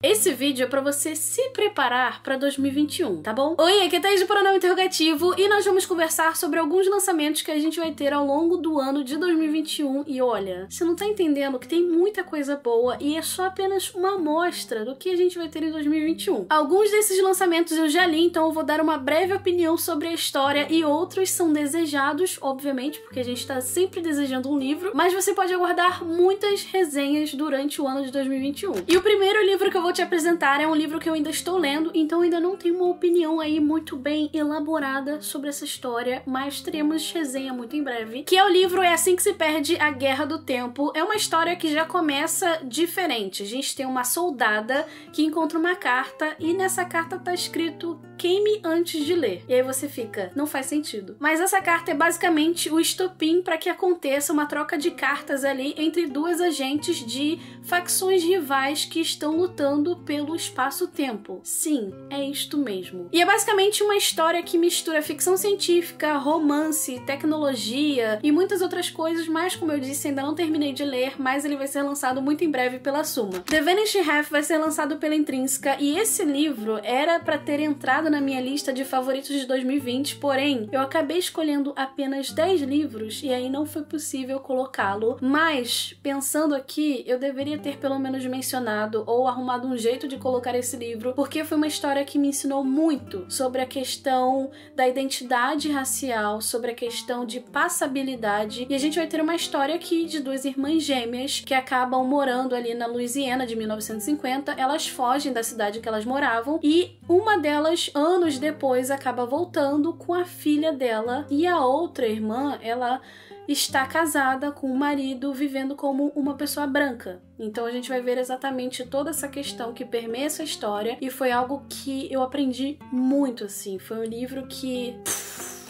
Esse vídeo é pra você se preparar pra 2021, tá bom? Oi, aqui é Thaís do Pronome Interrogativo e nós vamos conversar sobre alguns lançamentos que a gente vai ter ao longo do ano de 2021 e olha, você não tá entendendo que tem muita coisa boa e é só apenas uma amostra do que a gente vai ter em 2021. Alguns desses lançamentos eu já li, então eu vou dar uma breve opinião sobre a história e outros são desejados, obviamente, porque a gente tá sempre desejando um livro, mas você pode aguardar muitas resenhas durante o ano de 2021. E o primeiro livro que eu vou te apresentar é um livro que eu ainda estou lendo, então ainda não tenho uma opinião aí muito bem elaborada sobre essa história, mas teremos resenha muito em breve, que é o livro É Assim Que Se Perde a Guerra do Tempo. É uma história que já começa diferente. A gente tem uma soldada que encontra uma carta e nessa carta tá escrito "queime antes de ler". E aí você fica, não faz sentido. Mas essa carta é basicamente o estopim para que aconteça uma troca de cartas ali entre duas agentes de facções rivais que estão lutando pelo espaço-tempo. Sim, é isto mesmo. E é basicamente uma história que mistura ficção científica, romance, tecnologia e muitas outras coisas, mas como eu disse, ainda não terminei de ler, mas ele vai ser lançado muito em breve pela Suma. The Vanishing Half vai ser lançado pela Intrínseca e esse livro era para ter entrado na minha lista de favoritos de 2020, porém, eu acabei escolhendo apenas 10 livros e aí não foi possível colocá-lo, mas pensando aqui, eu deveria ter pelo menos mencionado ou arrumado um jeito de colocar esse livro, porque foi uma história que me ensinou muito sobre a questão da identidade racial, sobre a questão de passabilidade, e a gente vai ter uma história aqui de duas irmãs gêmeas que acabam morando ali na Louisiana de 1950, elas fogem da cidade que elas moravam e uma delas, anos depois, acaba voltando com a filha dela e a outra irmã, ela está casada com o marido, vivendo como uma pessoa branca. Então a gente vai ver exatamente toda essa questão que permeia essa história e foi algo que eu aprendi muito, assim. Foi um livro que...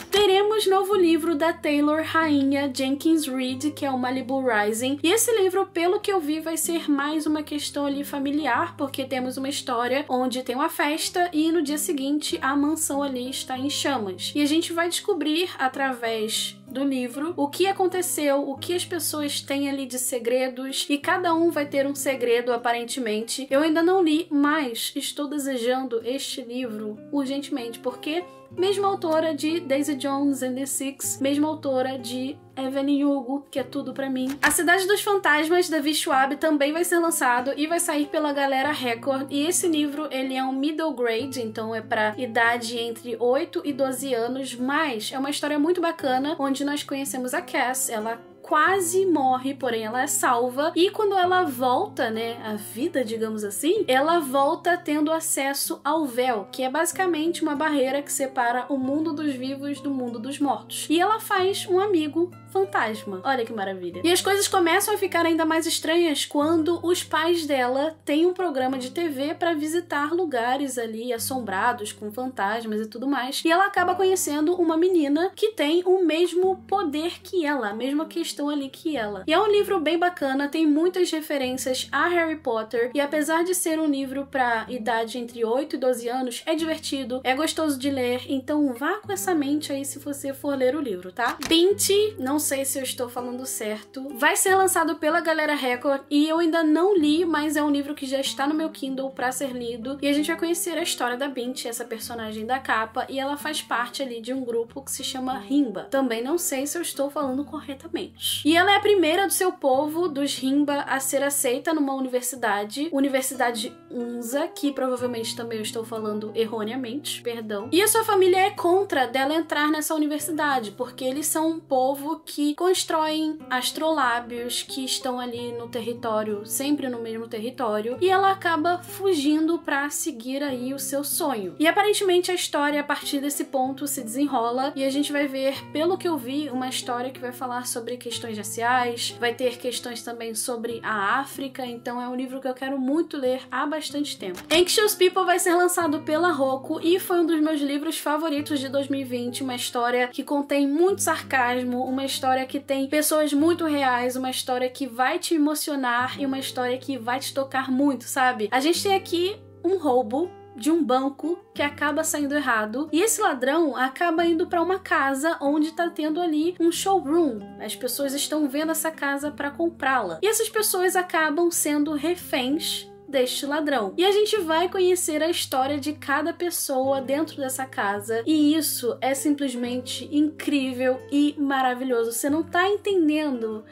Teremos novo livro da Taylor Rainha Jenkins Reid, que é o Malibu Rising. E esse livro, pelo que eu vi, vai ser mais uma questão ali familiar, porque temos uma história onde tem uma festa e no dia seguinte a mansão ali está em chamas. E a gente vai descobrir, através do livro, o que aconteceu, o que as pessoas têm ali de segredos, e cada um vai ter um segredo, aparentemente. Eu ainda não li, mas estou desejando este livro urgentemente, porque mesma autora de Daisy Jones and the Six, mesma autora de Evelyn Hugo, que é tudo pra mim. A Cidade dos Fantasmas, da Vi Schwab, também vai ser lançado e vai sair pela Galera Record. E esse livro, ele é um middle grade, então é pra idade entre 8 e 12 anos, mas é uma história muito bacana, onde nós conhecemos a Cass, ela quase morre, porém ela é salva, e quando ela volta, né, à vida, digamos assim, ela volta tendo acesso ao véu, que é basicamente uma barreira que separa o mundo dos vivos do mundo dos mortos. E ela faz um amigo fantasma. Olha que maravilha. E as coisas começam a ficar ainda mais estranhas quando os pais dela têm um programa de TV para visitar lugares ali assombrados com fantasmas e tudo mais. E ela acaba conhecendo uma menina que tem o mesmo poder que ela, a mesma questão ali que ela. E é um livro bem bacana, tem muitas referências a Harry Potter e apesar de ser um livro para idade entre 8 e 12 anos, é divertido, é gostoso de ler, então vá com essa mente aí se você for ler o livro, tá? Binte, não sei se eu estou falando certo, vai ser lançado pela Galera Record e eu ainda não li, mas é um livro que já está no meu Kindle para ser lido e a gente vai conhecer a história da Binte, essa personagem da capa, e ela faz parte ali de um grupo que se chama Rimba. Também não sei se eu estou falando corretamente. E ela é a primeira do seu povo, dos Rimba, a ser aceita numa universidade, Universidade Unza, que provavelmente também eu estou falando erroneamente, perdão. E a sua família é contra dela entrar nessa universidade, porque eles são um povo que constroem astrolábios que estão ali no território, sempre no mesmo território, e ela acaba fugindo pra seguir aí o seu sonho. E aparentemente a história a partir desse ponto se desenrola e a gente vai ver, pelo que eu vi, uma história que vai falar sobre questões raciais, vai ter questões também sobre a África, então é um livro que eu quero muito ler há bastante tempo. Anxious People vai ser lançado pela Roku e foi um dos meus livros favoritos de 2020, uma história que contém muito sarcasmo, uma história que tem pessoas muito reais, uma história que vai te emocionar e uma história que vai te tocar muito, sabe? A gente tem aqui um roubo de um banco que acaba saindo errado e esse ladrão acaba indo para uma casa onde tá tendo ali um showroom. As pessoas estão vendo essa casa para comprá-la e essas pessoas acabam sendo reféns deste ladrão. E a gente vai conhecer a história de cada pessoa dentro dessa casa, e isso é simplesmente incrível e maravilhoso. Você não tá entendendo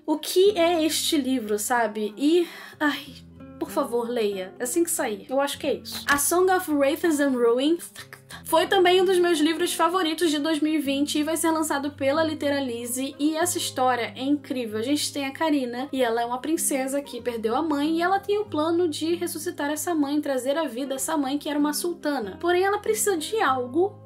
o que é este livro, sabe? E... ai... por favor, leia. Assim que sair. Eu acho que é isso. A Song of Wraiths and Ruin foi também um dos meus livros favoritos de 2020 e vai ser lançado pela Literalize, e essa história é incrível. A gente tem a Karina e ela é uma princesa que perdeu a mãe e ela tem o plano de ressuscitar essa mãe, trazer à vida essa mãe que era uma sultana. Porém, ela precisa de algo,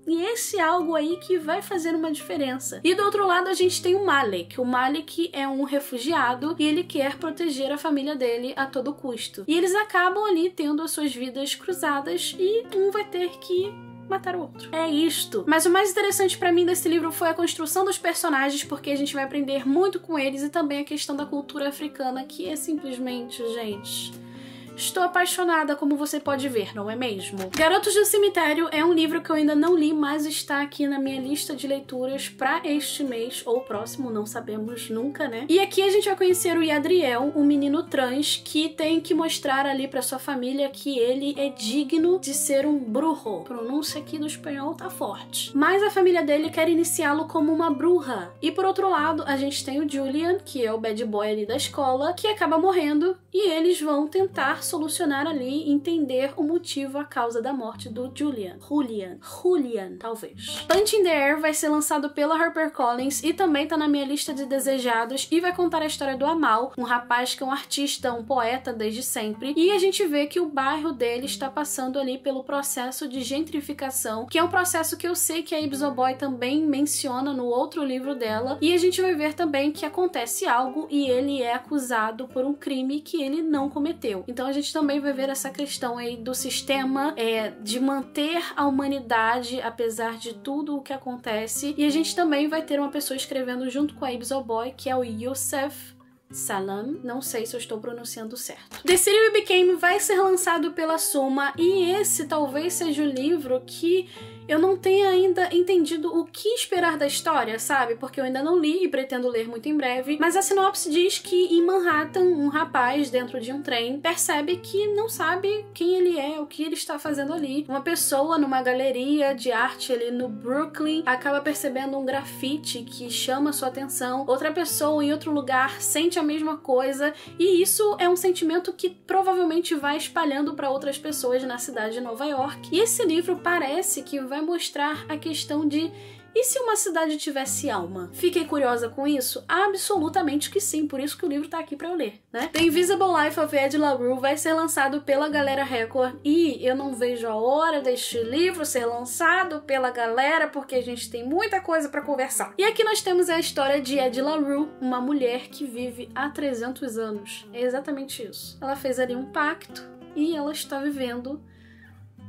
e esse algo aí que vai fazer uma diferença. E do outro lado a gente tem o Malik. O Malik é um refugiado e ele quer proteger a família dele a todo custo. E eles acabam ali tendo as suas vidas cruzadas e um vai ter que matar o outro. É isto. Mas o mais interessante pra mim desse livro foi a construção dos personagens, porque a gente vai aprender muito com eles, e também a questão da cultura africana, que é simplesmente, gente... estou apaixonada, como você pode ver, não é mesmo? Garotos do Cemitério é um livro que eu ainda não li, mas está aqui na minha lista de leituras pra este mês, ou próximo, não sabemos nunca, né? E aqui a gente vai conhecer o Yadriel, um menino trans que tem que mostrar ali pra sua família que ele é digno de ser um brujo. A pronúncia aqui do espanhol tá forte. Mas a família dele quer iniciá-lo como uma bruja. E por outro lado, a gente tem o Julian, que é o bad boy ali da escola, que acaba morrendo, e eles vão tentar solucionar ali, entender o motivo, a causa da morte do Julian, talvez. Punch in the Air vai ser lançado pela HarperCollins e também tá na minha lista de desejados, e vai contar a história do Amal, um rapaz que é um artista, um poeta desde sempre, e a gente vê que o bairro dele está passando ali pelo processo de gentrificação, que é um processo que eu sei que a Ibis Boy também menciona no outro livro dela, e a gente vai ver também que acontece algo e ele é acusado por um crime que ele não cometeu. Então a gente também vai ver essa questão aí do sistema de manter a humanidade apesar de tudo o que acontece, e a gente também vai ter uma pessoa escrevendo junto com a Ibis Boy, que é o Youssef Salam, não sei se eu estou pronunciando certo. The City We Became vai ser lançado pela Suma, e esse talvez seja o livro que eu não tenho ainda entendido o que esperar da história, sabe? Porque eu ainda não li e pretendo ler muito em breve, mas a sinopse diz que em Manhattan, um rapaz dentro de um trem percebe que não sabe quem ele é, o que ele está fazendo ali. Uma pessoa numa galeria de arte ali no Brooklyn acaba percebendo um grafite que chama sua atenção, outra pessoa em outro lugar sente a mesma coisa, e isso é um sentimento que provavelmente vai espalhando para outras pessoas na cidade de Nova York. E esse livro parece que vai mostrar a questão de: e se uma cidade tivesse alma? Fiquei curiosa com isso? Absolutamente que sim, por isso que o livro tá aqui pra eu ler, né? The Invisible Life of Ed LaRue vai ser lançado pela Galera Record, e eu não vejo a hora deste livro ser lançado pela galera, porque a gente tem muita coisa pra conversar. E aqui nós temos a história de Ed LaRue, uma mulher que vive há 300 anos. É exatamente isso. Ela fez ali um pacto e ela está vivendo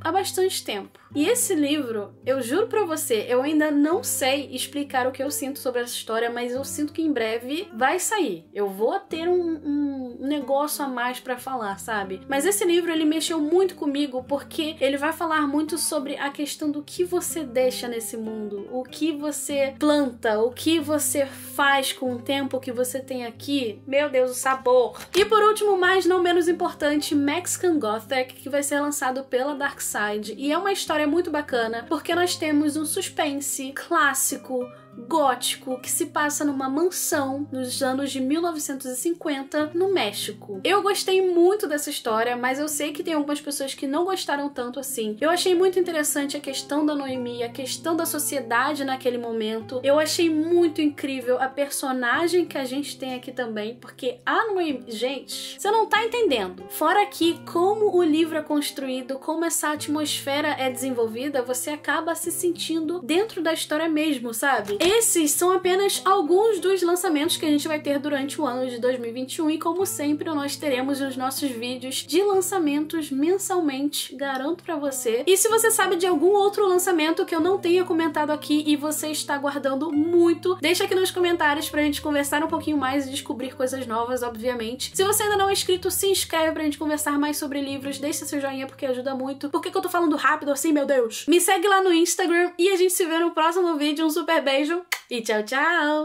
há bastante tempo. E esse livro, eu juro pra você, eu ainda não sei explicar o que eu sinto sobre essa história, mas eu sinto que em breve vai sair. Eu vou ter um negócio a mais pra falar, sabe? Mas esse livro, ele mexeu muito comigo, porque ele vai falar muito sobre a questão do que você deixa nesse mundo, o que você planta, o que você faz com o tempo que você tem aqui. Meu Deus, o sabor! E por último, mas não menos importante, Mexican Gothic, que vai ser lançado pela Dark Side, e é uma história muito bacana, porque nós temos um suspense clássico, gótico, que se passa numa mansão nos anos de 1950 no México. Eu gostei muito dessa história, mas eu sei que tem algumas pessoas que não gostaram tanto assim. Eu achei muito interessante a questão da Noemi, a questão da sociedade naquele momento. Eu achei muito incrível a personagem que a gente tem aqui também, porque a Noemi, gente, você não tá entendendo. Fora aqui, como o livro é construído, como essa atmosfera é desenvolvida, você acaba se sentindo dentro da história mesmo, sabe? Esses são apenas alguns dos lançamentos que a gente vai ter durante o ano de 2021, e como sempre nós teremos os nossos vídeos de lançamentos mensalmente, garanto pra você. E se você sabe de algum outro lançamento que eu não tenha comentado aqui e você está aguardando muito, deixa aqui nos comentários pra gente conversar um pouquinho mais e descobrir coisas novas, obviamente. Se você ainda não é inscrito, se inscreve pra gente conversar mais sobre livros, deixa seu joinha porque ajuda muito. Por que eu tô falando rápido assim, meu Deus? Me segue lá no Instagram e a gente se vê no próximo vídeo. Um super beijo e tchau, tchau!